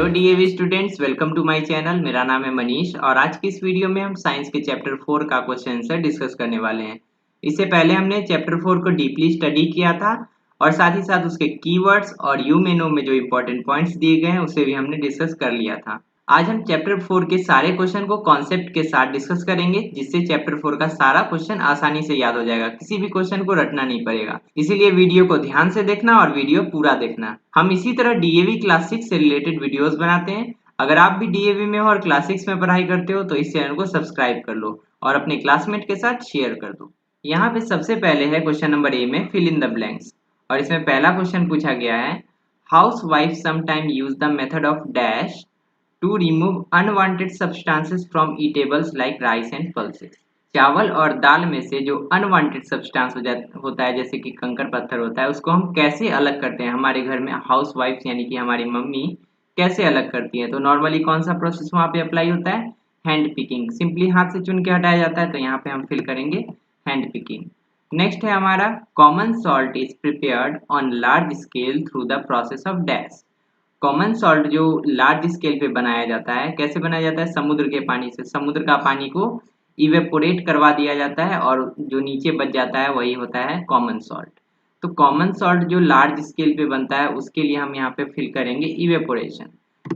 Hello DAV students, welcome to my channel. मेरा नाम है मनीष और आज की इस वीडियो में हम साइंस के चैप्टर 4 का क्वेश्चन आंसर डिस्कस करने वाले हैं। इससे पहले हमने चैप्टर 4 को डीपली स्टडी किया था और साथ ही साथ उसके कीवर्ड्स और यू में नो में जो इंपॉर्टेंट पॉइंट्स दिए गए हैं उसे भी हमने डिस्कस कर लिया था। आज हम चैप्टर 4 के सारे क्वेश्चन को कॉन्सेप्ट के साथ डिस्कस करेंगे, जिससे चैप्टर 4 का सारा क्वेश्चन आसानी से याद हो जाएगा। किसी भी क्वेश्चन को रटना नहीं पड़ेगा, इसीलिए वीडियो को ध्यान से देखना और वीडियो पूरा देखना। हम इसी तरह डीएवी क्लास 6 से रिलेटेड वीडियोस बनाते हैं। अगर आप भी डीएवी में हो और क्लास 6 में पढ़ाई करते हो तो इस चैनल को सब्सक्राइब कर लो और अपने क्लासमेट के साथ शेयर कर दो। यहाँ पे सबसे पहले है क्वेश्चन नंबर ए में फिल इन द ब्लैंक्स और इसमें पहला क्वेश्चन पूछा गया है, housewife sometime use the method of dash to remove unwanted substances from eatables like rice and pulses. चावल और दाल में से जो अनवांटेड सब्सटेंस होता है, जैसे कि कंकर पत्थर होता है, उसको हम कैसे अलग करते हैं। हमारे घर में हाउस वाइफ यानी कि हमारी मम्मी कैसे अलग करती है, तो नॉर्मली कौन सा प्रोसेस वहां पे अप्लाई होता है, हैंड पिकिंग। सिंपली हाथ से चुन के हटाया जाता है, तो यहाँ पे हम फिल करेंगे हैंड पिकिंग। नेक्स्ट है हमारा, common salt is prepared on large scale through the process of dash. Common salt जो लार्ज स्केल पे बनाया जाता है, कैसे बनाया जाता है, समुद्र के पानी से। समुद्र का पानी को इवेपोरेट करवा दिया जाता है और जो नीचे बच जाता है वही होता है कॉमन सॉल्ट। तो कॉमन सॉल्ट जो लार्ज स्केल पे बनता है उसके लिए हम यहाँ पे फिल करेंगे इवेपोरेशन।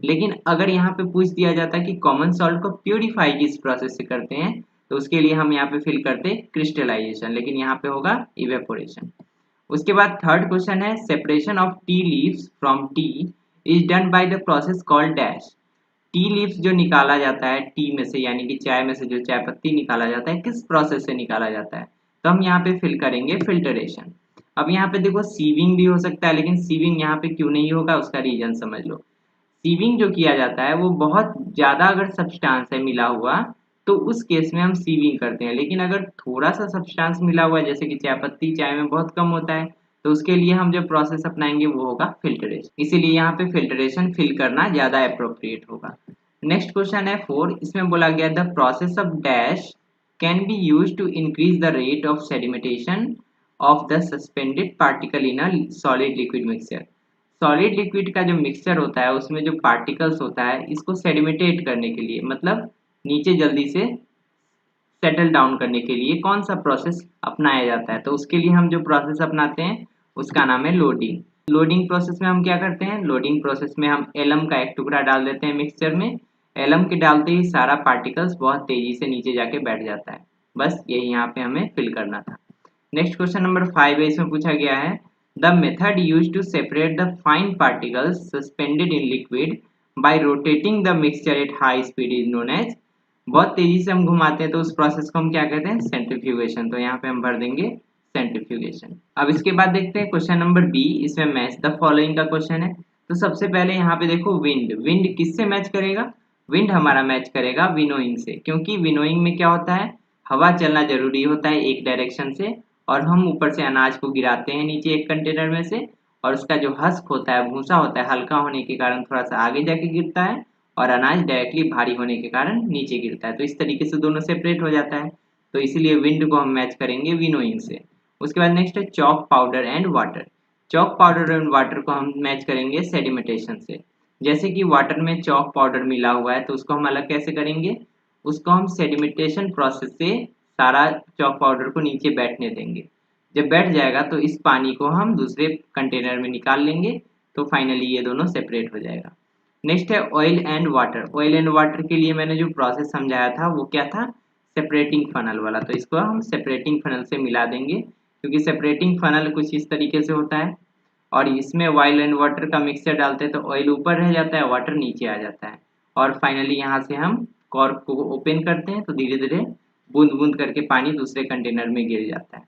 लेकिन अगर यहाँ पे पूछ दिया जाता है कि कॉमन सॉल्ट को प्यूरिफाई किस प्रोसेस से करते हैं, तो उसके लिए हम यहाँ पे फिल करते क्रिस्टलाइजेशन, लेकिन यहाँ पे होगा इवेपोरेशन। उसके बाद थर्ड क्वेश्चन है, separation of tea leaves from T is done by the process called dash. Tea leaves जो निकाला जाता है टी में से, यानी कि चाय में से जो चाय पत्ती निकाला जाता है, किस प्रोसेस से निकाला जाता है, तो हम यहाँ पे फिल करेंगे फिल्टरेशन। अब यहाँ पे देखो सीविंग भी हो सकता है, लेकिन सीविंग यहाँ पे क्यों नहीं होगा उसका रीजन समझ लो। सीविंग जो किया जाता है वो बहुत ज्यादा अगर सब्सटेंस है मिला हुआ तो उस केस में हम सीविंग करते हैं, लेकिन अगर थोड़ा सा सब्सटेंस मिला हुआ है जैसे कि चाय पत्ती चाय में बहुत कम होता है, तो उसके लिए हम जो प्रोसेस अपनाएंगे वो होगा फिल्टरेशन। इसीलिए यहाँ पे फिल्टरेशन फिल करना ज्यादा अप्रोप्रिएट होगा। नेक्स्ट क्वेश्चन है 4, इसमें बोला गया the process of dash can be use to increase the rate of sedimentation of the suspended particle in a solid liquid mixture. Solid liquid का जो मिक्सचर होता है उसमें जो पार्टिकल्स होता है, इसको सेडिमेटेट करने के लिए, मतलब नीचे जल्दी से सेटल डाउन करने के लिए कौन सा प्रोसेस अपनाया जाता है, तो उसके लिए हम जो प्रोसेस अपनाते हैं उसका नाम है लोडिंग। लोडिंग प्रोसेस में हम क्या करते हैं, लोडिंग प्रोसेस में हम एलम का एक टुकड़ा डाल देते हैं मिक्सचर में। एलम के डालते ही सारा पार्टिकल्स बहुत तेजी से नीचे जाके बैठ जाता है। बस यही यहाँ पे हमें फिल करना था। नेक्स्ट क्वेश्चन नंबर 5 है, इसमें पूछा गया है, the method use to separate the fine particles suspended in liquid by rotating the mixture at high speed is known as. बहुत तेजी से हम घुमाते हैं तो उस प्रोसेस को हम क्या कहते हैं, सेंट्रीफ्यूगेशन। तो यहाँ पे हम भर देंगे सेंट्रीफ्यूगेशन। अब इसके बाद देखते हैं क्वेश्चन नंबर बी, इसमें मैच द फॉलोइंग का क्वेश्चन है। तो सबसे पहले यहाँ पे देखो विंड, विंड किससे मैच करेगा, विंड हमारा मैच करेगा विनोइंग से, क्योंकि विनोइंग में क्या होता है, हवा चलना जरूरी होता है एक डायरेक्शन से, और हम ऊपर से अनाज को गिराते हैं नीचे एक कंटेनर में से, और उसका जो हस्क होता है, भूसा होता है, हल्का होने के कारण थोड़ा सा आगे जाके गिरता है और अनाज डायरेक्टली भारी होने के कारण नीचे गिरता है। तो इस तरीके से दोनों सेपरेट हो जाता है, तो इसीलिए विंड को हम मैच करेंगे विनोइंग से। उसके बाद नेक्स्ट है chalk powder and water. Chalk powder and water को हम मैच करेंगे सेडिमेंटेशन से। जैसे कि वाटर में चॉक पाउडर मिला हुआ है तो उसको हम अलग कैसे करेंगे, उसको हम सेडिमेंटेशन प्रोसेस से सारा चॉक पाउडर को नीचे बैठने देंगे। जब बैठ जाएगा तो इस पानी को हम दूसरे कंटेनर में निकाल लेंगे, तो फाइनली ये दोनों सेपरेट हो जाएगा। नेक्स्ट है oil and water. Oil and water के लिए मैंने जो प्रोसेस समझाया था वो क्या था, सेपरेटिंग फनल वाला। तो इसको हम सेपरेटिंग फनल से मिला देंगे, क्योंकि सेपरेटिंग फनल कुछ इस तरीके से होता है, और इसमें ऑयल एंड वाटर का मिक्सचर डालते हैं तो ऑयल ऊपर रह जाता है, वाटर नीचे आ जाता है, और फाइनली यहाँ से हम कॉर्क को ओपन करते हैं तो धीरे धीरे बूंद बूंद करके पानी दूसरे कंटेनर में गिर जाता है।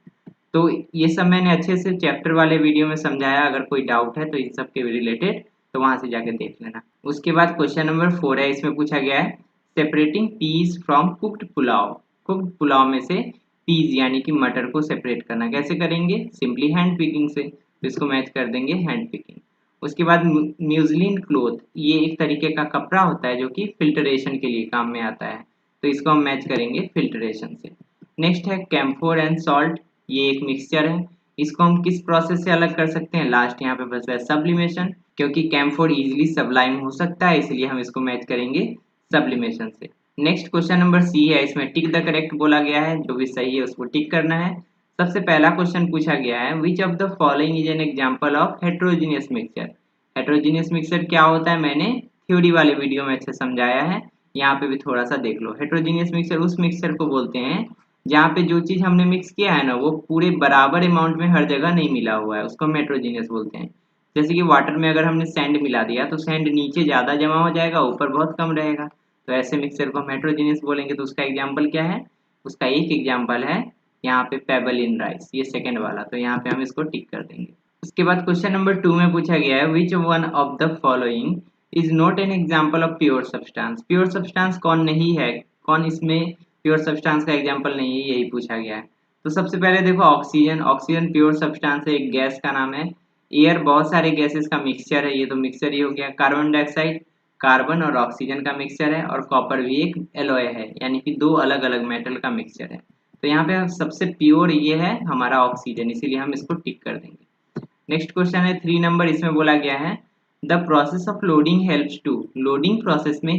तो ये सब मैंने अच्छे से चैप्टर वाले वीडियो में समझाया, अगर कोई डाउट है तो इन सब के रिलेटेड तो वहां से जाकर देख लेना। उसके बाद क्वेश्चन नंबर 4 है, इसमें पूछा गया है, separating peas from cooked pulao. Cooked pulao में से पीस यानी कि मटर को सेपरेट करना कैसे करेंगे, सिंपली हैंड पिकिंग से। तो इसको मैच कर देंगे हैंड पिकिंग। उसके बाद म्यूजलिन क्लोथ, ये एक तरीके का कपड़ा होता है जो कि फिल्टरेशन के लिए काम में आता है, तो इसको हम मैच करेंगे फिल्टरेशन से। नेक्स्ट है कैम्फोर एंड सॉल्ट, ये एक मिक्सचर है। इसको हम किस प्रोसेस से अलग कर सकते हैं? लास्ट यहाँ पे बचता है सब्लिमेशन, क्योंकि कैम्फोर इजीली सबलाइम हो सकता है, इसलिए हम इसको मैच करेंगे सब्लिमेशन से। नेक्स्ट क्वेश्चन नंबर सी है, इसमें टिक द करेक्ट बोला गया है, जो भी सही है उसको टिक करना है। सबसे पहला क्वेश्चन पूछा गया है, which of the following is an example of heterogeneous mixture. Heterogeneous mixture क्या होता है मैंने थ्योरी वाले वीडियो में अच्छे समझाया है, यहाँ पे भी थोड़ा सा देख लो। हेट्रोजीनियस मिक्सचर उस मिक्सचर को बोलते हैं जहाँ पे जो चीज हमने मिक्स किया है ना वो पूरे बराबर अमाउंट में हर जगह नहीं मिला हुआ है, उसको हम हेट्रोजीनियस बोलते हैं। जैसे कि वाटर में अगर हमने सैंड मिला दिया तो सैंड नीचे ज्यादा जमा हो जाएगा, ऊपर बहुत कम रहेगा, तो ऐसे मिक्सचर को हम हेट्रोजीनियस बोलेंगे। तो उसका एग्जाम्पल क्या है? उसका एक एग्जाम्पल है यहाँ पे पेबल इन राइस, ये सेकंड वाला, तो यहाँ पे हम इसको टिक कर देंगे। उसके बाद क्वेश्चन नंबर 2 में पूछा गया है, which one of the following is not an example of pure substance. Pure substance कौन नहीं है, कौन इसमें प्योर सब्सटेंस का एग्जाम्पल नहीं है, यही पूछा गया है। तो सबसे पहले देखो ऑक्सीजन, ऑक्सीजन प्योर सब्सटेंस है, एक गैस का नाम है। एयर बहुत सारे गैसेस का मिक्सचर है, ये तो मिक्सचर ही हो गया। कार्बन डाइऑक्साइड कार्बन और ऑक्सीजन का मिक्सचर है, और कॉपर भी एक एलॉय है, यानी कि दो अलग अलग मेटल का मिक्सचर है। तो यहाँ पे सबसे प्योर ये है हमारा ऑक्सीजन, इसीलिए हम इसको टिक कर देंगे। नेक्स्ट क्वेश्चन है 3 नंबर, इसमें बोला गया है the process of loading helps to. Loading process में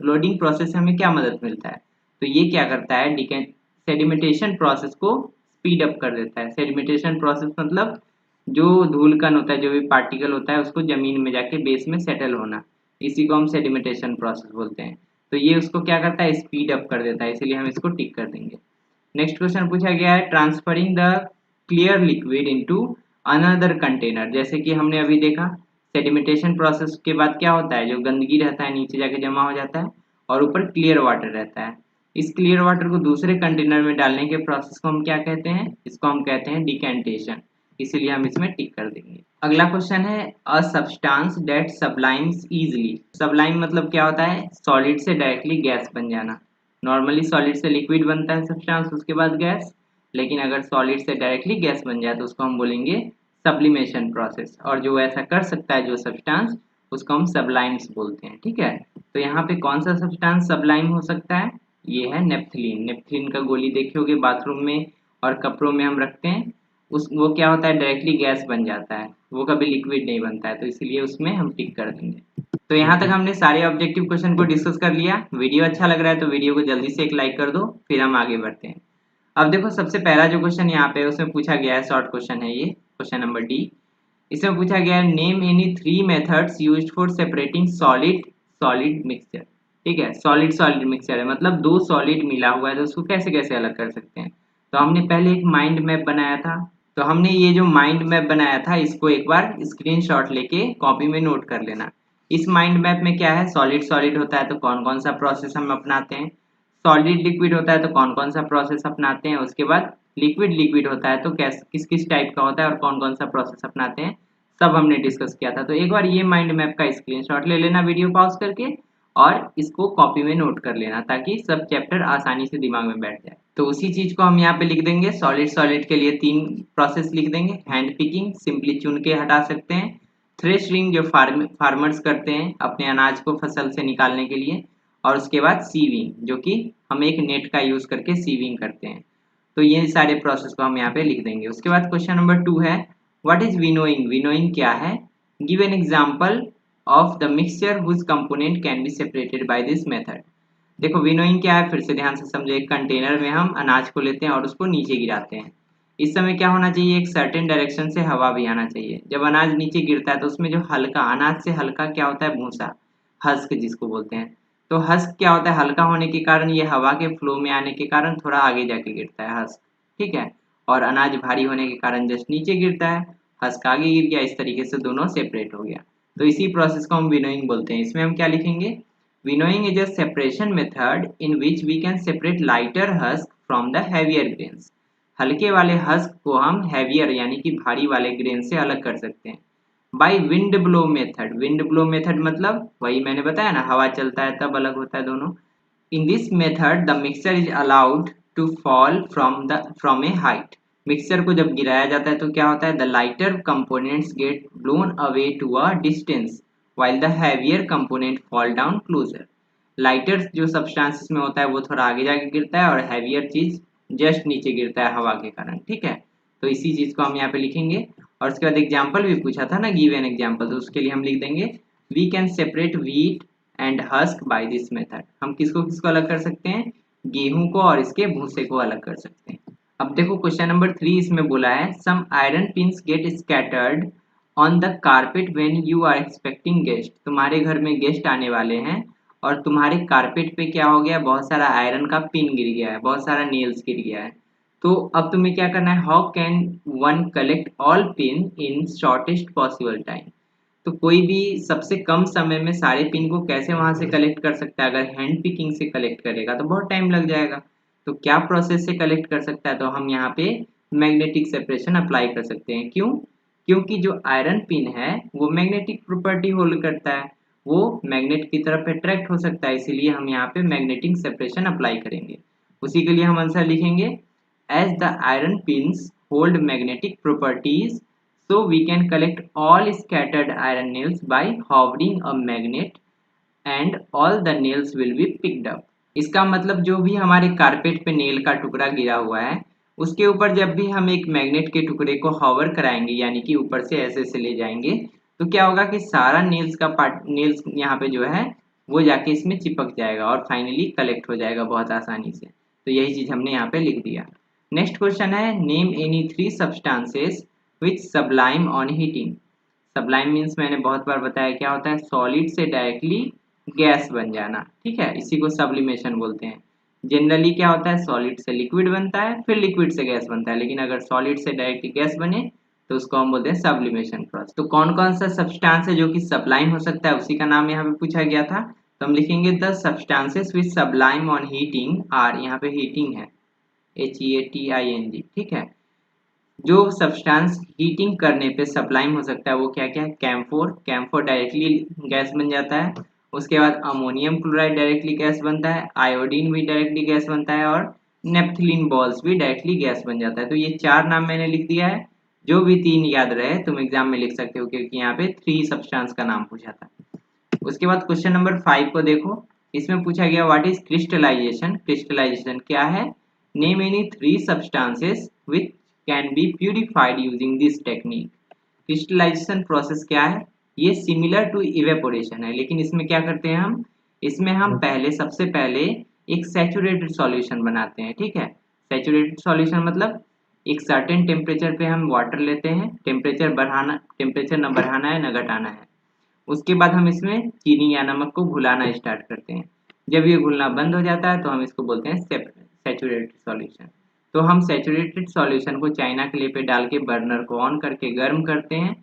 लोडिंग प्रोसेस से हमें क्या मदद मिलता है? तो ये क्या करता है, सेडिमेंटेशन प्रोसेस को स्पीड अप कर देता है। सेडिमेंटेशन प्रोसेस मतलब जो धूल कण होता है, जो भी पार्टिकल होता है, उसको जमीन में जाके बेस में सेटल होना, इसी को हम सेडिमेंटेशन प्रोसेस बोलते हैं। तो ये उसको क्या करता है, स्पीड अप कर देता है, इसीलिए हम इसको टिक कर देंगे। नेक्स्ट क्वेश्चन पूछा गया है, transferring the clear liquid into another container. जैसे कि हमने अभी देखा सेडिमेंटेशन प्रोसेस के बाद क्या होता है, जो गंदगी रहता है नीचे जाके जमा हो जाता है और ऊपर क्लियर वाटर रहता है। इस क्लियर वाटर को दूसरे कंटेनर में डालने के प्रोसेस को हम क्या कहते हैं? इसको हम कहते हैं डिकेंटेशन, इसीलिए हम इसमें टिक कर देंगे। अगला क्वेश्चन है, a substance that सब्लाइम्स easily. Sublime मतलब क्या होता है? सॉलिड से डायरेक्टली गैस बन जाना। नॉर्मली सॉलिड से लिक्विड बनता है सब्सटेंस, उसके बाद गैस, लेकिन अगर सॉलिड से डायरेक्टली गैस बन जाए तो उसको हम बोलेंगे सब्लिमेशन प्रोसेस। और जो ऐसा कर सकता है जो सब्सटेंस, उसको हम सब्लाइम्स बोलते हैं। ठीक है, तो यहाँ पे कौन सा सब्सटेंस सब्लाइम हो सकता है? ये है नेपथलीन। नेपथलीन का गोली देखे होगे बाथरूम में और कपड़ों में हम रखते हैं, उस वो क्या होता है, डायरेक्टली गैस बन जाता है, वो कभी लिक्विड नहीं बनता है, तो इसलिए उसमें हम टिक कर देंगे। तो यहाँ तक हमने सारे ऑब्जेक्टिव क्वेश्चन को डिस्कस कर लिया। वीडियो अच्छा लग रहा है तो वीडियो को जल्दी से एक लाइक कर दो, फिर हम आगे बढ़ते हैं। अब देखो सबसे पहला जो क्वेश्चन यहाँ पे उसमें पूछा गया है, शॉर्ट क्वेश्चन है ये, क्वेश्चन नंबर डी। इसमें पूछा गया है, name any 3 methods used for separating solid solid mixture. ठीक है, सॉलिड सॉलिड मिक्सचर है, मतलब दो सॉलिड मिला हुआ है तो उसको कैसे कैसे अलग कर सकते हैं। तो हमने पहले एक माइंड मैप बनाया था, तो हमने ये जो माइंड मैप बनाया था इसको एक बार स्क्रीनशॉट लेके कॉपी में नोट कर लेना। इस माइंड मैप में क्या है, सॉलिड सॉलिड होता है तो कौन कौन सा प्रोसेस हम अपनाते हैं, सॉलिड लिक्विड होता है तो कौन कौन सा प्रोसेस अपनाते हैं, उसके बाद लिक्विड लिक्विड होता है तो किस किस टाइप का होता है और कौन कौन सा प्रोसेस अपनाते हैं, सब हमने डिस्कस किया था। तो एक बार ये माइंड मैप का स्क्रीनशॉट ले लेना वीडियो पॉज करके, और इसको कॉपी में नोट कर लेना ताकि सब चैप्टर आसानी से दिमाग में बैठ जाए। तो उसी चीज को हम यहाँ पे लिख देंगे, सॉलिड सॉलिड के लिए 3 प्रोसेस लिख देंगे। हैंड पिकिंग, सिंपली चुन के हटा सकते हैं। थ्रेशरिंग, जो फार्मर्स करते हैं अपने अनाज को फसल से निकालने के लिए। और उसके बाद सीविंग, जो कि हम एक नेट का यूज करके सीविंग करते हैं। तो ये सारे प्रोसेस को हम यहाँ पे लिख देंगे। उसके बाद क्वेश्चन नंबर 2 है, व्हाट इज विनोइंग। विनोइंग क्या है? Give an example of the mixture whose component can be separated by this method. देखो विनोइंग क्या है, फिर से ध्यान से समझो। एक कंटेनर में हम अनाज को लेते हैं और उसको नीचे गिराते हैं। इस समय क्या होना चाहिए, एक सर्टेन डायरेक्शन से हवा भी आना चाहिए। जब अनाज नीचे गिरता है तो उसमें जो हल्का अनाज से हल्का क्या होता है, भूसा, हस्क जिसको बोलते हैं। तो हस्क क्या होता है, हल्का होने के कारण ये हवा के फ्लो में आने के कारण थोड़ा आगे जाके गिरता है हस्क। ठीक है, और अनाज भारी होने के कारण जस्ट नीचे गिरता है, हस्क आगे गिर गया, इस तरीके से दोनों सेपरेट हो गया। तो इसी प्रोसेस को हम विनोइंग बोलते हैं। इसमें हम क्या लिखेंगे, winnowing is a separation method in which we can separate lighter husk from the heavier grains. हल्के वाले हस्क को हम हैवियर यानी कि भारी वाले ग्रेन से अलग कर सकते हैं। By wind blow method, wind blow method मतलब वही मैंने बताया ना, हवा चलता है तब अलग होता है दोनों। In this method the mixture is allowed to fall from a height. Mixture को जब गिराया जाता है तो क्या होता है, the lighter components get blown away to a distance while the heavier component fall down closer। Lighter जो सब्सटेंस में होता है वो थोड़ा आगे जाके गिरता है और हैवियर चीज जस्ट नीचे गिरता है हवा के कारण। ठीक है, तो इसी चीज को हम यहाँ पे लिखेंगे। और उसके बाद एग्जाम्पल भी पूछा था ना, गिव एन एग्जाम्पल, तो उसके लिए हम लिख देंगे we can separate wheat and husk by this method. हम किसको किसको अलग कर सकते हैं, गेहूं को और इसके भूसे को अलग कर सकते हैं। अब देखो क्वेश्चन नंबर 3 इसमें बोला है some iron pins get scattered on the carpet when you are expecting guest. तुम्हारे घर में गेस्ट आने वाले हैं और तुम्हारे कारपेट पे क्या हो गया, बहुत सारा आयरन का पिन गिर गया है, बहुत सारा नेल्स गिर गया है। तो अब तुम्हें क्या करना है, how can one collect all pin in shortest possible time. तो कोई भी सबसे कम समय में सारे पिन को कैसे वहां से कलेक्ट कर सकता है। अगर हैंड पिकिंग से कलेक्ट करेगा तो बहुत टाइम लग जाएगा। तो क्या प्रोसेस से कलेक्ट कर सकता है, तो हम यहाँ पे मैग्नेटिक सेपरेशन अप्लाई कर सकते हैं। क्यों, क्योंकि जो आयरन पिन है वो मैग्नेटिक प्रॉपर्टी होल्ड करता है, वो मैग्नेट की तरफ अट्रैक्ट हो सकता है, इसीलिए हम यहाँ पे मैग्नेटिक सेपरेशन अप्लाई करेंगे। उसी के लिए हम आंसर लिखेंगे as the iron pins hold magnetic properties so we can collect all scattered iron nails by hovering a magnet and all the nails will be picked up। इसका मतलब जो भी हमारे कारपेट पे नेल का टुकड़ा गिरा हुआ है उसके ऊपर जब भी हम एक मैग्नेट के टुकड़े को हॉवर कराएंगे, यानी कि ऊपर से ऐसे ले जाएंगे, तो क्या होगा कि सारा नेल्स का पार्ट, नेल्स यहाँ पे जो है वो जाके इसमें चिपक जाएगा और फाइनली कलेक्ट हो जाएगा बहुत आसानी से। तो यही चीज हमने यहाँ पे लिख दिया। नेक्स्ट क्वेश्चन है name any 3 substances which sublime on heating. Sublime means मैंने बहुत बार बताया क्या होता है, सॉलिड से डायरेक्टली गैस बन जाना, ठीक है, इसी को सब्लिमेशन बोलते हैं। जनरली क्या होता है, सॉलिड से लिक्विड बनता है फिर लिक्विड से गैस बनता है, लेकिन अगर सॉलिड से डायरेक्टली गैस बने तो उसको हम बोलते हैं सब्लिमेशन प्रोसेस। तो कौन कौन सा सब्सटेंस है जो कि सब्लाइम हो सकता है, उसी का नाम यहाँ पे पूछा गया था। तो हम लिखेंगे the substances which sublime on heating are, यहाँ पे हीटिंग है HEATING, ठीक है। जो सब्सटेंस हीटिंग करने पे सब्लाइम हो सकता है वो क्या क्या है, कैम्फोर, कैम्फोर डायरेक्टली गैस बन जाता है। उसके बाद अमोनियम क्लोराइड डायरेक्टली गैस बनता है, आयोडीन भी डायरेक्टली गैस बनता है और नेप्थलीन बॉल्स भी डायरेक्टली गैस बन जाता है। तो ये 4 नाम मैंने लिख दिया है, जो भी 3 याद रहे तुम एग्जाम में लिख सकते हो, क्योंकि यहाँ पे 3 सब्सटेंस का नाम पूछा था। उसके बाद क्वेश्चन नंबर 5 को देखो, इसमें पूछा गया व्हाट इज क्रिस्टलाइजेशन। क्रिस्टलाइजेशन क्या है, name any 3 substances which can be purified using this technique. Crystallisation process क्या है, ये सिमिलर टू इवेपोरेशन है, लेकिन इसमें क्या करते हैं हम, इसमें हम पहले सबसे पहले एक सैचुरेटेड सॉल्यूशन बनाते हैं, ठीक है। सैचुरेटेड सॉल्यूशन मतलब एक सर्टेन टेम्परेचर पे हम वाटर लेते हैं, टेम्परेचर न बढ़ाना है न घटाना है। उसके बाद हम इसमें चीनी या नमक को घुलाना स्टार्ट करते हैं। जब ये घुलना बंद हो जाता है तो हम इसको बोलते हैं सैचुरेटेड सॉल्यूशन। तो हम सैचुरेटेड सॉल्यूशन को चाइना क्ले पे डाल के बर्नर को ऑन करके गर्म करते हैं।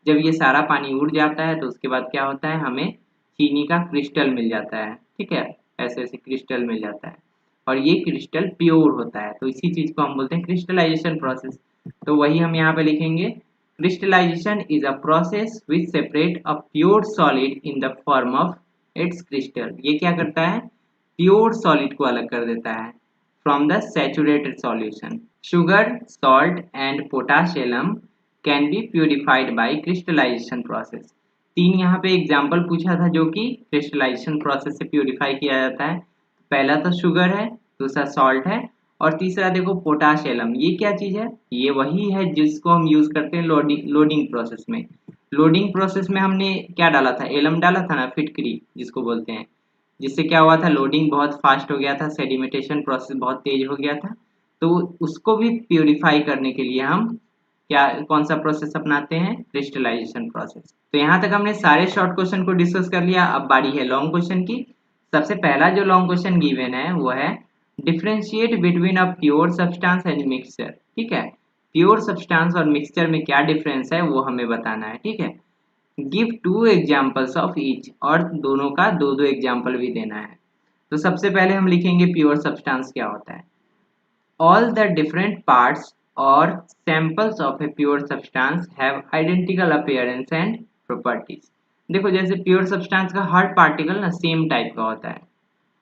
जब ये सारा पानी उड़ जाता है तो उसके बाद क्या होता है, हमें चीनी का क्रिस्टल मिल जाता है, ठीक है, ऐसे ऐसे क्रिस्टल मिल जाता है और ये क्रिस्टल प्योर होता है। तो इसी चीज को हम बोलते हैं क्रिस्टलाइजेशन प्रोसेस। तो वही हम यहाँ पे लिखेंगे crystallization is a process which separate a pure solid in the form of its crystal। ये क्या करता है, प्योर सॉलिड को अलग कर देता है from the saturated solution। sugar, salt and potassium can be purified by crystallization process। 3 यहाँ पे एग्जाम्पल पूछा था जो कि क्रिस्टलाइजेशन प्रोसेस से प्यूरिफाई किया जाता है। पहला तो शुगर है, दूसरा सॉल्ट है और तीसरा देखो पोटाशियम। ये क्या चीज है, ये वही है जिसको हम यूज करते हैं लोडिंग प्रोसेस में। लोडिंग प्रोसेस में हमने क्या डाला था, एलम डाला था ना, फिटकरी जिसको बोलते हैं, जिससे क्या हुआ था, लोडिंग बहुत फास्ट हो गया था, सेडिमेटेशन प्रोसेस बहुत तेज हो गया था। तो उसको भी प्यूरिफाई करने के लिए हम क्या, कौन सा प्रोसेस अपनाते हैं, क्रिस्टलाइजेशन प्रोसेस। तो यहाँ तक हमने सारे शॉर्ट क्वेश्चन को डिस्कस कर लिया। अब बारी है लॉन्ग क्वेश्चन की। सबसे पहला जो लॉन्ग क्वेश्चन गिवन है वो है differentiate between a pure substance and mixture, ठीक है। प्योर सब्सटेंस और मिक्सचर में क्या डिफरेंस है वो हमें बताना है, ठीक है। गिव 2 एग्जांपल्स ऑफ ईच, और दोनों का 2-2 एग्जांपल भी देना है। तो सबसे पहले हम लिखेंगे प्योर सब्सटेंस क्या होता है। ऑल द डिफरेंट पार्ट्स और samples of a pure substance have identical appearance and properties. देखो जैसे प्योर सब्सटेंस का हर पार्टिकल ना सेम टाइप का होता है।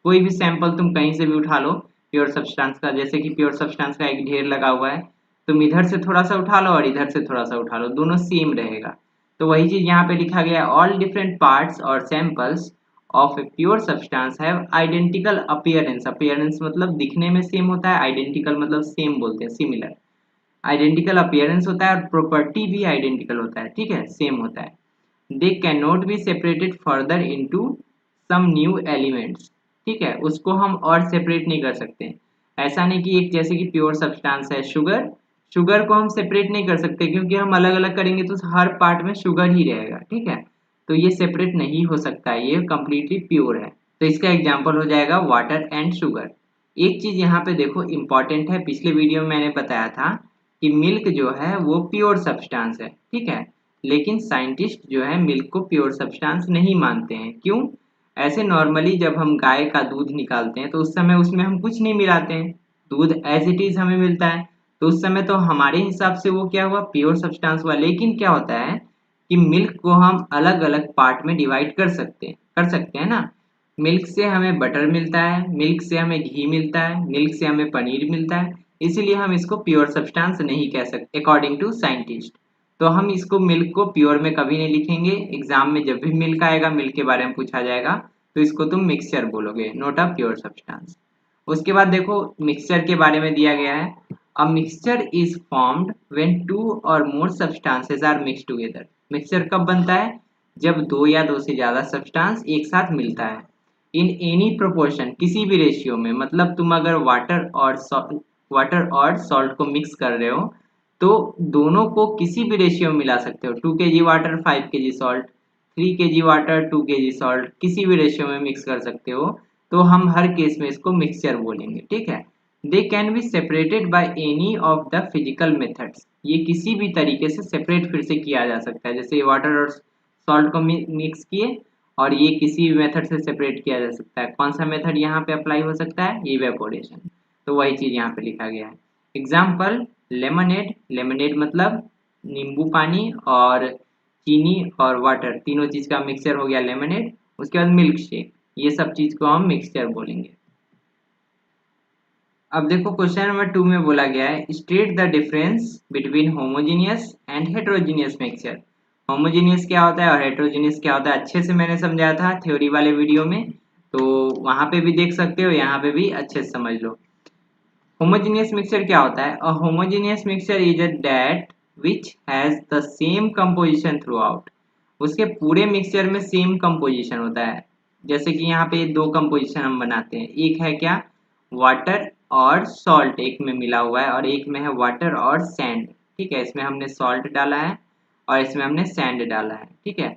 कोई भी सैंपल तुम कहीं से भी उठा लो प्योर सब्सटेंस का, जैसे कि प्योर सब्सटेंस का एक ढेर लगा हुआ है, तुम इधर से थोड़ा सा उठा लो और इधर से थोड़ा सा उठा लो, दोनों सेम रहेगा। तो वही चीज यहाँ पे लिखा गया है, ऑल डिफरेंट पार्ट्स और samples of a pure substance have identical appearance. Appearance मतलब दिखने में सेम होता है, आइडेंटिकल मतलब सेम बोलते हैं, सिमिलर। आइडेंटिकल अपीयरेंस होता है और प्रॉपर्टी भी आइडेंटिकल होता है, ठीक है, सेम होता है। They can not be separated further into some new elements, ठीक है, उसको हम और सेपरेट नहीं कर सकते। ऐसा नहीं कि एक जैसे कि प्योर सब्सटेंस है शुगर, शुगर को हम सेपरेट नहीं कर सकते क्योंकि हम अलग अलग करेंगे तो हर पार्ट में शुगर ही रहेगा, ठीक है, तो ये सेपरेट नहीं हो सकता है, ये कंप्लीटली प्योर है। तो इसका एग्जाम्पल हो जाएगा वाटर एंड शुगर। एक चीज यहाँ पे देखो इंपॉर्टेंट है, पिछले वीडियो में मैंने बताया था कि मिल्क जो है वो प्योर सब्सटेंस है, ठीक है, लेकिन साइंटिस्ट जो है मिल्क को प्योर सब्सटेंस नहीं मानते हैं। क्यों? ऐसे नॉर्मली जब हम गाय का दूध निकालते हैं तो उस समय उसमें हम कुछ नहीं मिलाते हैं, दूध एज इट इज हमें मिलता है, तो उस समय तो हमारे हिसाब से वो क्या हुआ, प्योर सब्सटेंस हुआ। लेकिन क्या होता है कि मिल्क को हम अलग अलग पार्ट में डिवाइड कर सकते हैं ना। मिल्क से हमें बटर मिलता है, मिल्क से हमें घी मिलता है, मिल्क से हमें पनीर मिलता है, इसीलिए हम इसको प्योर सब्सटेंस नहीं कह सकते अकॉर्डिंग टू साइंटिस्ट। तो हम इसको मिल्क को प्योर में कभी नहीं लिखेंगे, एग्जाम में जब भी मिल्क आएगा, मिल्क के बारे में पूछा जाएगा तो इसको तुम मिक्सचर बोलोगे, नॉट अ प्योर सब्सटेंस। उसके बाद देखो मिक्सचर के बारे में दिया गया है, a mixture is formed when two or more substances are mixed together. Mixture कब बनता है? जब दो या दो से ज्यादा सब्सटेंस एक साथ मिलता है, इन एनी प्रोपोर्शन, किसी भी रेशियो में, मतलब तुम अगर वाटर और सॉल्ट को मिक्स कर रहे हो तो दोनों को किसी भी रेशियो में मिला सकते हो, 2 kg water 5 kg salt, 3 kg water 2 kg salt, किसी भी रेशियो में मिक्स कर सकते हो, तो हम हर केस में इसको मिक्सचर बोलेंगे, ठीक है। They can be separated by any of the physical methods, ये किसी भी तरीके से सेपरेट फिर से किया जा सकता है, जैसे वाटर और सॉल्ट को मिक्स किए और ये किसी भी मेथड से सेपरेट किया जा सकता है। कौन सा मेथड यहाँ पे अप्लाई हो सकता है? इवेपोरेशन, तो वही चीज यहाँ पे लिखा गया है। एग्जाम्पल लेमनेड, लेमनेड मतलब नींबू पानी और चीनी और वाटर तीनों चीज का मिक्सचर हो गया लेमनेड। उसके बाद मिल्क शेक, ये सब चीज को हम मिक्सचर बोलेंगे। अब देखो क्वेश्चन नंबर 2 में बोला गया है state the difference between homogeneous and heterogeneous mixture. Homogeneous क्या होता है और हेटेरोजेनियस क्या होता है अच्छे से मैंने समझाया था थ्योरी वाले वीडियो में, तो वहां पे भी देख सकते हो, यहाँ पे भी अच्छे से समझ लो। होमोजेनियस मिक्सचर क्या होता है? A homogeneous mixture is a that which has the same composition through out, उसके पूरे मिक्सचर में सेम कंपोजिशन होता है। जैसे कि यहाँ पे दो कंपोजिशन हम बनाते हैं, एक है क्या, वाटर और सॉल्ट एक में मिला हुआ है, और एक में है वाटर और सैंड, ठीक है, इसमें हमने सॉल्ट डाला है और इसमें हमने सैंड डाला है, ठीक है।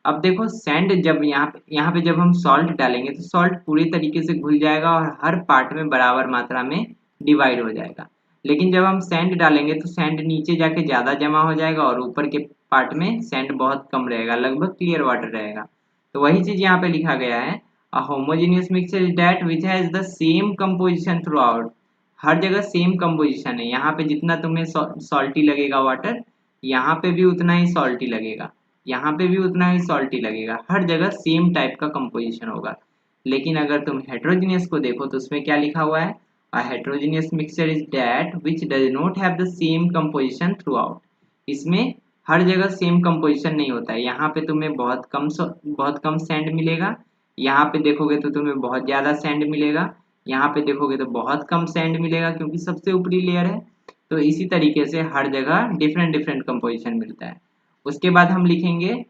अब देखो सैंड जब यहाँ पे जब हम सॉल्ट डालेंगे तो सॉल्ट पूरी तरीके से घुल जाएगा और हर पार्ट में बराबर मात्रा में डिवाइड हो जाएगा। लेकिन जब हम सैंड डालेंगे तो सैंड नीचे जाके ज्यादा जमा हो जाएगा और ऊपर के पार्ट में सैंड बहुत कम रहेगा, लगभग क्लियर वाटर रहेगा। तो वही चीज यहाँ पे लिखा गया है, a homogeneous mixture is that which has the same composition throughout, हर जगह सेम कंपोजिशन है। यहाँ पे जितना तुम्हें सॉल्टी लगेगा वाटर, यहाँ पे भी उतना ही सॉल्टी लगेगा, यहाँ पे भी उतना ही सॉल्टी लगेगा, हर जगह सेम टाइप का कंपोजिशन होगा। लेकिन अगर तुम हेट्रोजीनियस को देखो तो उसमें क्या लिखा हुआ है, a heterogeneous mixture is that which does not have the same composition throughout, इसमें हर जगह सेम कंपोजिशन नहीं होता है। यहाँ पे तुम्हें बहुत कम सैंड मिलेगा, यहाँ पे देखोगे तो तुम्हें बहुत ज्यादा सैंड मिलेगा, यहाँ पे देखोगे तो बहुत कम सैंड मिलेगा क्योंकि सबसे ऊपरी लेयर है। तो इसी तरीके से हर जगह डिफरेंट डिफरेंट कंपोजिशन मिलता है। उसके बाद हम लिखेंगे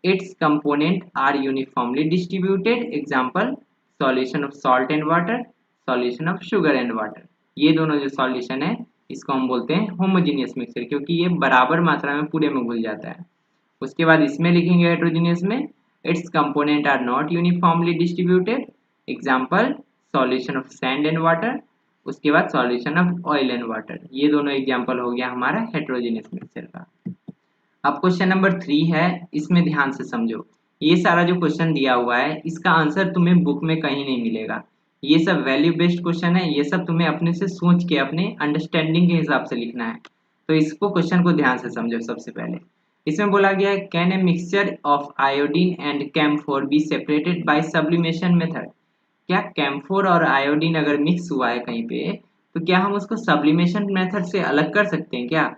its component are uniformly distributed, example solution of salt and water, solution of sugar and water, ये दोनों जो सॉल्यूशन है इसको हम बोलते हैं होमोजीनियस मिक्सचर, क्योंकि ये बराबर मात्रा में पूरे में घुल जाता है। उसके बाद इसमें लिखेंगे हेट्रोजीनियस में its component are not uniformly distributed, example solution of sand and water, उसके बाद solution of oil and water, ये दोनों एग्जाम्पल हो गया हमारा हेट्रोजीनियस मिक्सचर का। अब क्वेश्चन नंबर 3 है, इसमें ध्यान से समझो, ये सारा जो क्वेश्चन दिया हुआ है इसका आंसर तुम्हें बुक में कहीं नहीं मिलेगा, ये सब वैल्यू बेस्ड क्वेश्चन है, ये सब तुम्हें अपने से सोच के अपने अंडरस्टैंडिंग के हिसाब से लिखना है। तो इसको क्वेश्चन को ध्यान से समझो। सबसे पहले इसमें बोला गया है can a mixture of iodine and camphor B separated bye sublimation method, क्या कैम्फोर और आयोडीन अगर मिक्स हुआ है कहीं पे तो क्या हम उसको सब्लिमेशन मेथड से अलग कर सकते हैं क्या?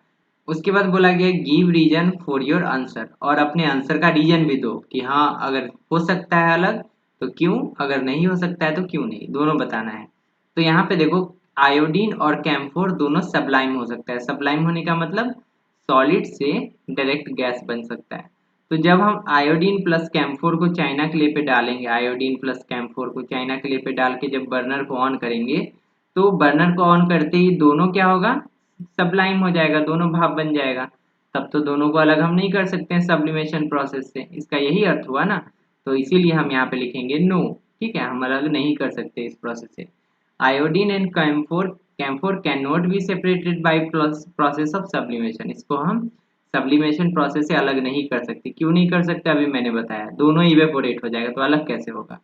उसके बाद बोला गया give reason for your answer, और अपने आंसर का रीजन भी दो कि हाँ अगर हो सकता है अलग तो क्यों, अगर नहीं हो सकता है तो क्यों नहीं, दोनों बताना है। तो यहाँ पे देखो आयोडीन और कैम्फोर दोनों सबलाइम हो सकता है। सबलाइम होने का मतलब सॉलिड से डायरेक्ट गैस बन सकता है। तो जब हम आयोडीन प्लस कैम्फोर को चाइना क्ले पे डालेंगे, आयोडीन प्लस कैम्फोर को चाइना क्ले पे डाल के जब बर्नर को ऑन करेंगे, तो बर्नर को ऑन करते ही दोनों क्या होगा, सबलाइम हो जाएगा, दोनों भाप बन जाएगा। तब तो दोनों को अलग हम नहीं कर सकते हैं सब्लिमेशन प्रोसेस से, इसका यही अर्थ हुआ ना। तो इसीलिए हम यहाँ पे लिखेंगे नो। ठीक है, हम अलग नहीं कर सकते इस प्रोसेस से। Iodine and camphor can not be separated by process of sublimation. इसको हम सब्लिमेशन प्रोसेस से अलग नहीं कर सकते। क्यों नहीं कर सकते, अभी मैंने बताया, दोनों इवेपोरेट हो जाएगा, तो अलग कैसे होगा?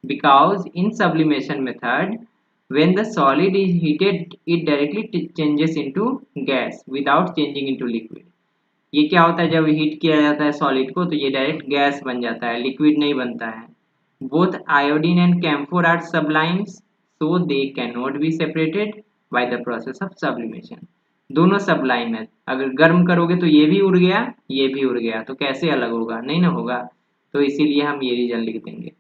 Because in sublimation method, when the solid is heated, it directly changes into gas without changing into liquid. ये क्या होता है, जब हीट किया जाता है सॉलिड को तो ये डायरेक्ट गैस बन जाता है, लिक्विड नहीं बनता है। Both iodine and camphor are sublimes, so they can not be separated by the process of sublimation. दोनों सबलाइम है, अगर गर्म करोगे तो ये भी उड़ गया, ये भी उड़ गया, तो कैसे अलग होगा? नहीं ना होगा। तो इसीलिए हम ये रीजन लिख देंगे।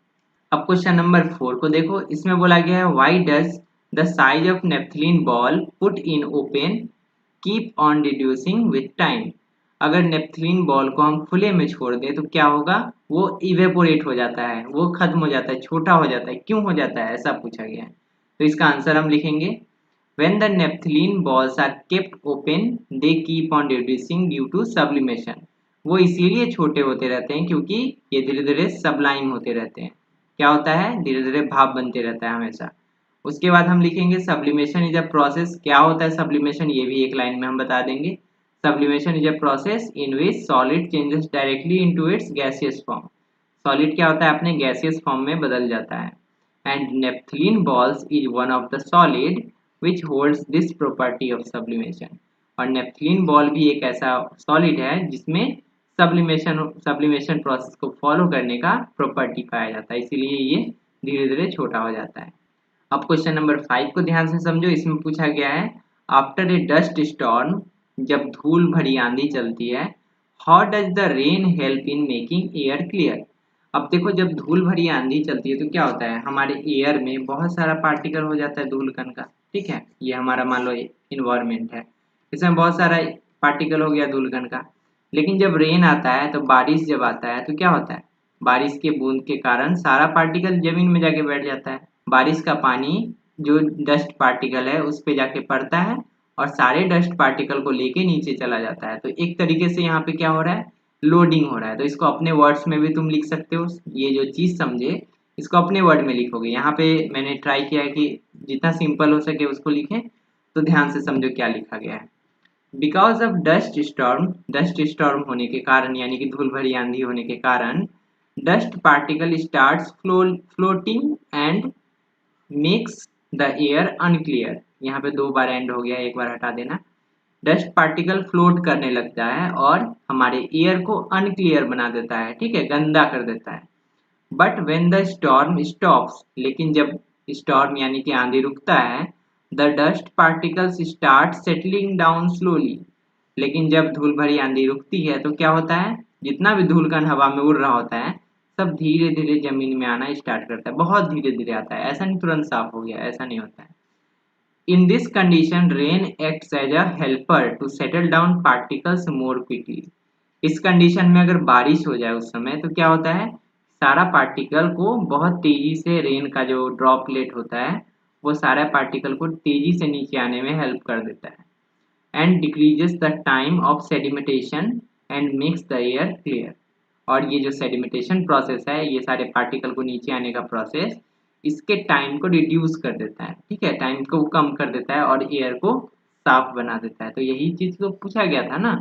अब क्वेश्चन नंबर 4 को देखो, इसमें बोला गया है why does the size of naphthalene ball put in open keep on reducing with time. अगर नेपथलीन बॉल को हम खुले में छोड़ दें तो क्या होगा, वो इवेपोरेट हो जाता है, वो खत्म हो जाता है, छोटा हो जाता है। क्यों हो जाता है, ऐसा पूछा गया है। तो इसका आंसर हम लिखेंगे when the naphthalene balls are kept open they keep on reducing due to sublimation। वो इसीलिए छोटे होते रहते हैं क्योंकि ये धीरे धीरे सबलाइम होते रहते हैं। क्या होता है, धीरे धीरे भाप बनते रहता है हमेशा। उसके बाद हम लिखेंगे सब्लिमेशन इज अ प्रोसेस। क्या होता है सब्लिमेशन, ये भी एक लाइन में हम बता देंगे। Sublimation is a process in which solid changes directly into its gaseous form. Solid क्या होता है, अपने गैसियस फॉर्म में बदल जाता है। And naphthalene balls is one of the solid which holds this property of sublimation। और नेपथलीन बॉल भी एक ऐसा सॉलिड है जिसमें सब्लिमेशन प्रोसेस को फॉलो करने का प्रॉपर्टी पाया जाता है, इसीलिए ये धीरे धीरे छोटा हो जाता है। अब क्वेश्चन नंबर 5 को ध्यान से समझो, इसमें पूछा गया है आफ्टर ए डस्ट स्टॉर्म, जब धूल भरी आंधी चलती है, how does the rain help in making air clear. अब देखो, जब धूल भरी आंधी चलती है तो क्या होता है, हमारे एयर में बहुत सारा पार्टिकल हो जाता है धूल कण का। ठीक है, ये हमारा मान लो इन्वायरमेंट है, इसमें बहुत सारा पार्टिकल हो गया धूल कण का। लेकिन जब रेन आता है, तो बारिश जब आता है तो क्या होता है, बारिश के बूंद के कारण सारा पार्टिकल जमीन में जाके बैठ जाता है। बारिश का पानी जो डस्ट पार्टिकल है उस पे जाके पड़ता है और सारे डस्ट पार्टिकल को लेके नीचे चला जाता है। तो एक तरीके से यहाँ पे क्या हो रहा है, लोडिंग हो रहा है। तो इसको अपने वर्ड्स में भी तुम लिख सकते हो, ये जो चीज समझे इसको अपने वर्ड में लिखोगे। यहाँ पे मैंने ट्राई किया है कि जितना सिंपल हो सके उसको लिखें, तो ध्यान से समझो क्या लिखा गया है। बिकॉज ऑफ डस्ट स्टॉर्म होने के कारण, यानी कि धूल भरी आंधी होने के कारण, dust particle starts floating and makes the air unclear. यहाँ पे 2 बार एंड हो गया, एक बार हटा देना। डस्ट पार्टिकल फ्लोट करने लगता है और हमारे एयर को अनक्लियर बना देता है, ठीक है, गंदा कर देता है। But when the storm stops, लेकिन जब स्टॉर्म यानी कि आंधी रुकता है, the dust particles start settling down slowly. लेकिन जब धूल भरी आंधी रुकती है तो क्या होता है, जितना भी धूल कण हवा में उड़ रहा होता है सब धीरे धीरे जमीन में आना स्टार्ट करता है, बहुत धीरे धीरे आता है, ऐसा नहीं तुरंत साफ हो गया, ऐसा नहीं होता है। In this condition rain acts as a helper to settle down particles more quickly. इस कंडीशन में अगर बारिश हो जाए उस समय तो क्या होता है, सारा पार्टिकल को बहुत तेजी से, रेन का जो ड्रॉपलेट होता है वो सारा पार्टिकल को तेजी से नीचे आने में हेल्प कर देता है। And decreases the time of sedimentation and makes the air clear. और ये जो सेडिमेंटेशन प्रोसेस है, ये सारे पार्टिकल को नीचे आने का प्रोसेस, इसके टाइम को रिड्यूस कर देता है, ठीक है, टाइम को कम कर देता है और एयर को साफ बना देता है। तो यही चीज तो पूछा गया था ना,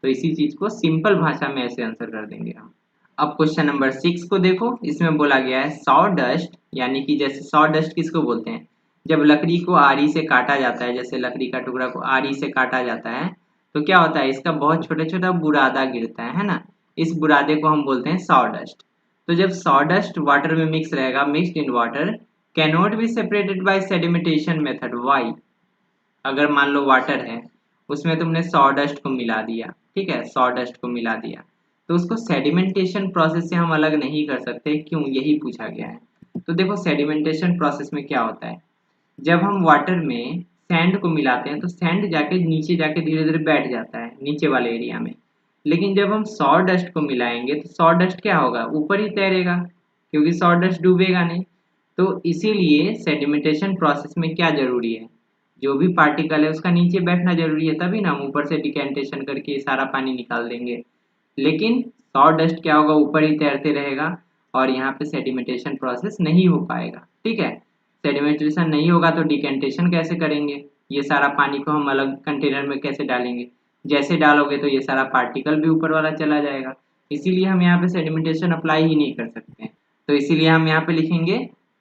तो इसी चीज को सिंपल भाषा में ऐसे आंसर कर देंगे हम। अब क्वेश्चन नंबर 6 को देखो, इसमें बोला गया है सॉ डस्ट, यानी कि जैसे सॉ डस्ट किसको बोलते हैं, जब लकड़ी को आरी से काटा जाता है, जैसे लकड़ी का टुकड़ा को आरी से काटा जाता है तो क्या होता है, इसका बहुत छोटा छोटा बुरादा गिरता है ना, इस बुरादे को हम बोलते हैं सॉ डस्ट। तो जब सॉ डस्ट वाटर में मिक्स रहेगा, mixed in water, can not be separated bye sedimentation method. Why, अगर मान लो वाटर है, उसमें तुमने सॉ डस्ट को मिला दिया, ठीक है, सॉ डस्ट को मिला दिया, तो उसको सेडिमेंटेशन प्रोसेस से हम अलग नहीं कर सकते। क्यों, यही पूछा गया है। तो देखो सेडिमेंटेशन प्रोसेस में क्या होता है, जब हम वाटर में सैंड को मिलाते हैं तो सैंड जाके नीचे जाके धीरे धीरे बैठ जाता है नीचे वाले एरिया में। लेकिन जब हम सॉ डस्ट को मिलाएंगे तो सॉ डस्ट क्या होगा, ऊपर ही तैरेगा, क्योंकि सॉ डस्ट डूबेगा नहीं। तो इसीलिए सेडिमेंटेशन प्रोसेस में क्या जरूरी है, जो भी पार्टिकल है उसका नीचे बैठना जरूरी है, तभी ना हम ऊपर से डिकेंटेशन करके सारा पानी निकाल देंगे। लेकिन सॉ डस्ट क्या होगा, ऊपर ही तैरते रहेगा और यहाँ पे सेडिमेंटेशन प्रोसेस नहीं हो पाएगा। ठीक है, सेडिमेंटेशन नहीं होगा तो डिकेंटेशन कैसे करेंगे, ये सारा पानी को हम अलग कंटेनर में कैसे डालेंगे, जैसे डालोगे तो ये सारा पार्टिकल भी ऊपर वाला चला जाएगा। इसीलिए हम यहाँ पे सेडिमेंटेशन अप्लाई ही नहीं कर सकते हैं। तो इसीलिए हम यहाँ पे लिखेंगे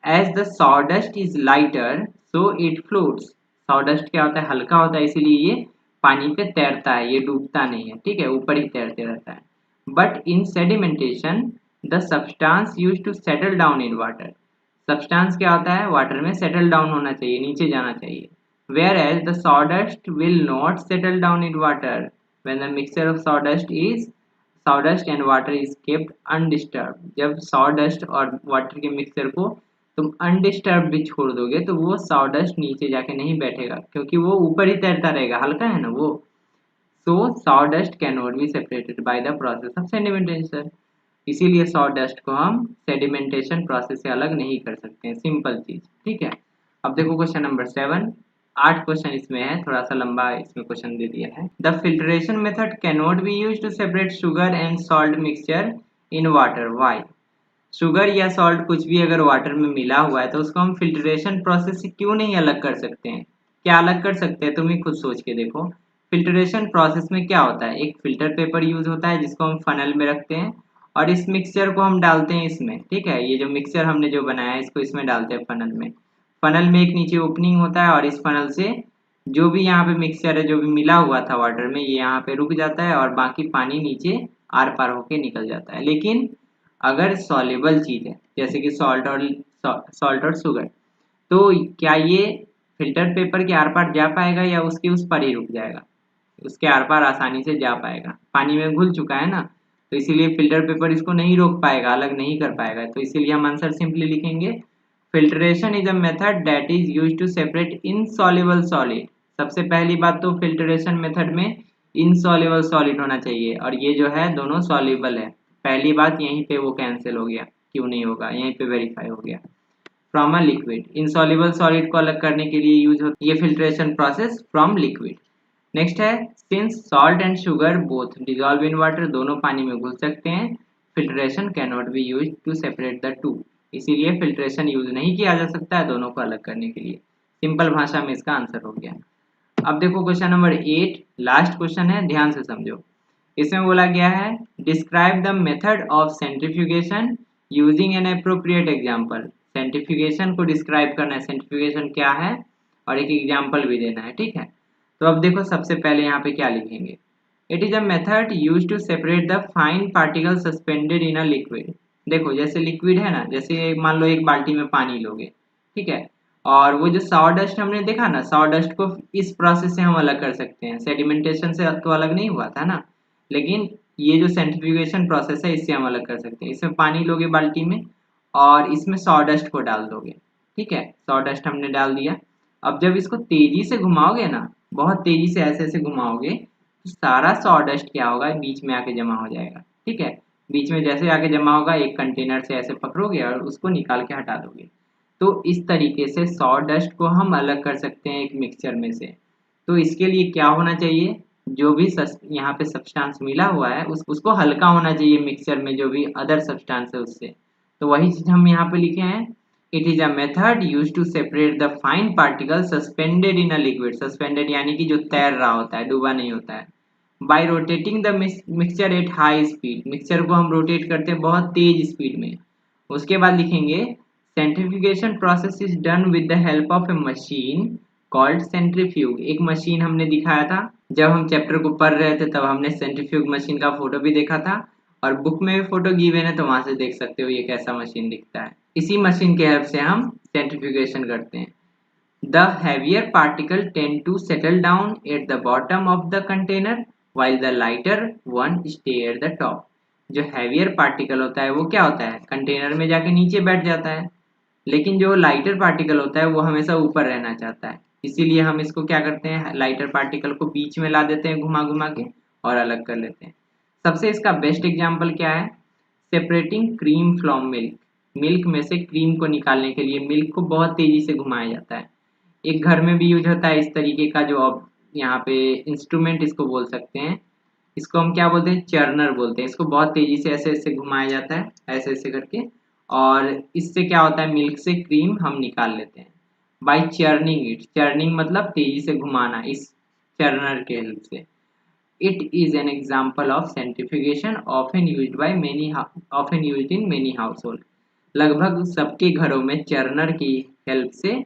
as the sawdust is lighter so it floats. Sawdust क्या होता है, हल्का होता है, इसीलिए ये पानी पे तैरता है, ये डूबता नहीं है। ठीक है, ऊपर ही तैरते रहता है। But in sedimentation the substance use to settle down in water. Substance क्या होता है, वाटर में सेटल डाउन होना चाहिए, नीचे जाना चाहिए। Whereas the sawdust will not settle down in water when the mixture of sawdust and water is kept undisturbed। जब sawdust और water के मिक्सचर को तुम undisturbed भी छोड़ दोगे तो वो sawdust नीचे जाके नहीं बैठेगा, क्योंकि वो ऊपर ही तैरता रहेगा, हल्का है ना वो। So sawdust cannot be separated by the process of sedimentation। इसीलिए sawdust को हम सेडिमेंटेशन प्रोसेस से अलग नहीं कर सकते हैं, सिंपल चीज। ठीक है, अब देखो क्वेश्चन नंबर 7। 8 क्वेश्चन इसमें है, थोड़ा सा लंबा इसमें क्वेश्चन दे दिया है। The filtration method cannot be use to separate sugar and salt mixture in water, why. Sugar या सॉल्ट कुछ भी अगर वाटर में मिला हुआ है तो उसको हम फिल्ट्रेशन प्रोसेस से क्यों नहीं अलग कर सकते हैं। क्या अलग कर सकते हैं, तुम ही खुद सोच के देखो। फिल्ट्रेशन प्रोसेस में क्या होता है, एक फिल्टर पेपर यूज होता है जिसको हम फनल में रखते हैं और इस मिक्सचर को हम डालते हैं इसमें। ठीक है, ये जो मिक्सचर हमने जो बनाया है इसको इसमें डालते हैं फनल में। फनल में एक नीचे ओपनिंग होता है और इस फनल से जो भी यहाँ पे मिक्सचर है, जो भी मिला हुआ था वाटर में, ये यहाँ पे रुक जाता है और बाकी पानी नीचे आर पार होके निकल जाता है। लेकिन अगर सॉल्युबल चीज है जैसे कि सॉल्ट और शुगर, तो क्या ये फिल्टर पेपर के आर पार जा पाएगा या उसके उस पर ही रुक जाएगा। उसके आर पार आसानी से जा पाएगा, पानी में घुल चुका है ना, तो इसीलिए फिल्टर पेपर इसको नहीं रोक पाएगा, अलग नहीं कर पाएगा। तो इसीलिए हम आंसर सिंपली लिखेंगे filtration is a method that is use to separate insoluble solid. सबसे पहली बात तो फिल्ट्रेशन मेथड में इनसॉल्युबल सॉलिड होना चाहिए और ये जो है दोनों सॉल्युबल है। पहली बात यहीं पे वो कैंसिल हो गया, क्यों नहीं होगा, यहीं पे वेरीफाई हो गया। From a liquid, insoluble solid को अलग करने के लिए यूज होती है ये filtration process from liquid. Next है since salt and sugar both dissolve in water, दोनों पानी में घुल सकते हैं, filtration can not be use to separate the two. इसीलिए फिल्ट्रेशन यूज नहीं किया जा सकता है दोनों को अलग करने के लिए। सिंपल भाषा में इसका आंसर हो गया। अब देखो क्वेश्चन नंबर 8, लास्ट क्वेश्चन है, ध्यान से समझो। इसमें बोला गया है describe the method of centrifugation using an appropriate example. Centrifugation को डिस्क्राइब करना है, सेंट्रीफ्यूगेशन क्या है और एक एग्जाम्पल भी देना है। ठीक है, तो अब देखो सबसे पहले यहाँ पे क्या लिखेंगे, it is a method use to separate the fine particle suspended in a liquid. देखो जैसे लिक्विड है ना, जैसे मान लो एक बाल्टी में पानी लोगे, ठीक है, और वो जो सॉडस्ट हमने देखा ना, सॉडस्ट को इस प्रोसेस से हम अलग कर सकते हैं, सेडिमेंटेशन से तो अलग नहीं हुआ था ना, लेकिन ये जो सेंट्रीफ्यूगेशन प्रोसेस है इससे हम अलग कर सकते हैं। इसमें पानी लोगे बाल्टी में और इसमें सॉडस्ट को डाल दोगे। ठीक है, सॉडस्ट हमने डाल दिया। अब जब इसको तेजी से घुमाओगे ना, बहुत तेजी से ऐसे ऐसे घुमाओगे तो सारा सॉडस्ट क्या होगा, बीच में आके जमा हो जाएगा। ठीक है, बीच में जैसे आके जमा होगा एक कंटेनर से ऐसे पकड़ोगे और उसको निकाल के हटा दोगे। तो इस तरीके से सॉडस्ट को हम अलग कर सकते हैं एक मिक्सचर में से। तो इसके लिए क्या होना चाहिए, जो भी यहाँ पे सब्सटेंस मिला हुआ है उसको हल्का होना चाहिए मिक्सचर में, जो भी अदर सब्सटेंस है उससे। तो वही चीज हम यहाँ पे लिखे हैं, it is a method use to separate the fine particle suspended in a liquid. Suspended यानी कि जो तैर रहा होता है, डूबा नहीं होता है। Bye rotating the mixture at high speed, mixture को हम रोटेट करते हैं बहुत तेज स्पीड में। उसके बाद लिखेंगे centrifugation process is done with the help of A machine called centrifuge. एक मशीन हमने दिखाया था जब हम चैप्टर को पढ़ रहे थे, तब हमने सेंट्रीफ्यूग मशीन का फोटो भी देखा था और बुक में भी फोटो गिवन है, तो वहां से देख सकते हो ये कैसा मशीन दिखता है। इसी मशीन के हेल्प से हम सेंट्रीफ्यूगेशन करते हैं। The heavier particle tend to settle down at the bottom of the container while the lighter one stay at the top। जो हैवियर पार्टिकल होता है वो क्या होता है, कंटेनर में जाके नीचे बैठ जाता है, लेकिन जो लाइटर पार्टिकल होता है वो हमेशा ऊपर रहना चाहता है, इसीलिए हम इसको क्या करते हैं, लाइटर पार्टिकल को बीच में ला देते हैं घुमा घुमा के और अलग कर लेते हैं। सबसे इसका बेस्ट एग्जाम्पल क्या है, separating cream from milk. Milk में से क्रीम को निकालने के लिए मिल्क को बहुत तेजी से घुमाया जाता है। एक घर में भी यूज होता है इस तरीके का जो अब यहाँ पे इंस्ट्रूमेंट इसको बोल सकते हैं, इसको हम क्या बोलते हैं, चर्नर बोलते हैं। इसको बहुत तेजी से ऐसे ऐसे घुमाया जाता है, ऐसे ऐसे करके, और इससे क्या होता है, मिल्क से क्रीम हम निकाल लेते हैं बाई चर्निंग इट। चर्निंग मतलब तेजी से घुमाना इस चर्नर के हेल्प से। It is an example of centrifugation often used in many household. लगभग सबके घरों में चर्नर की हेल्प से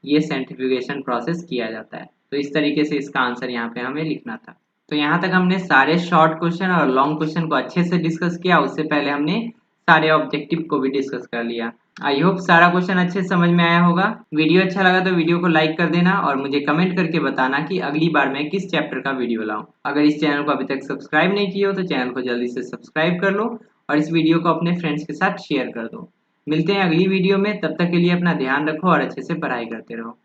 ये सेंट्रीफ्यूगेशन प्रोसेस किया जाता है। तो इस तरीके से इसका आंसर यहाँ पे हमें लिखना था। तो यहाँ तक हमने सारे शॉर्ट क्वेश्चन और लॉन्ग क्वेश्चन को अच्छे से डिस्कस किया। उससे पहले हमने सारे ऑब्जेक्टिव को भी डिस्कस कर लिया। आई होप सारा क्वेश्चन अच्छे से समझ में आया होगा। वीडियो अच्छा लगा तो वीडियो को लाइक कर देना और मुझे कमेंट करके बताना कि अगली बार मैं किस चैप्टर का वीडियो लाऊं। अगर इस चैनल को अभी तक सब्सक्राइब नहीं किया हो तो चैनल को जल्दी से सब्सक्राइब कर लो और इस वीडियो को अपने फ्रेंड्स के साथ शेयर कर दो। मिलते हैं अगली वीडियो में, तब तक के लिए अपना ध्यान रखो और अच्छे से पढ़ाई करते रहो।